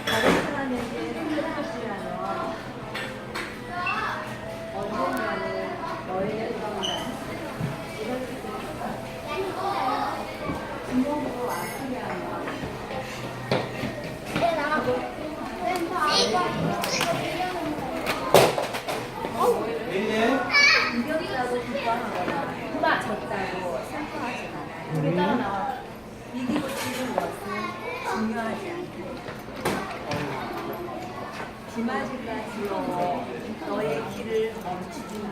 다른 사람에게 생각하시라면 언젠가는 너에게 떠난다. 부모로 아프게 하면 이겼다고 기뻐하거나 졌다고 슬퍼하지 마라. 이기고 지는 것은 중요하지 않다. 기마지까지 너의 길을 멈추지 마.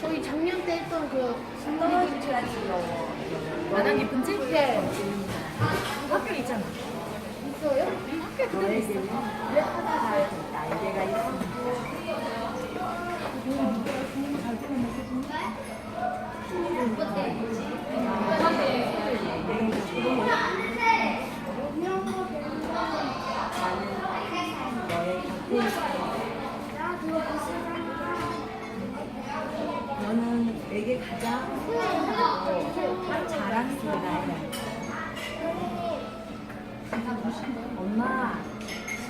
저희 작년 때 했던 그 떨어지까지 바닥 깊은 집? 네. 학교 있잖아. 있어요? 학교에 그때 너에게는 하다가 날개가 있습니다. 너는 내게 가장 소중하고 자랑스러운 아이다. 엄마,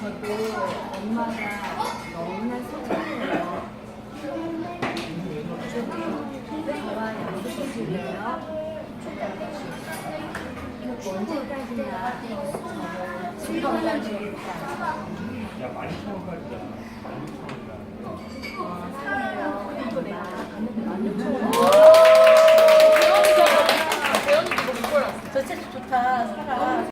저도 엄마가 너무나 소중해요. 저와 약속해줄래요? 언제까지나 저를 즐거워하게 주겠다. 야, 많이 차오가지잖아. 사랑해요. 배웠는데 이거 못 골랐어. 저 책 좋다. 사랑.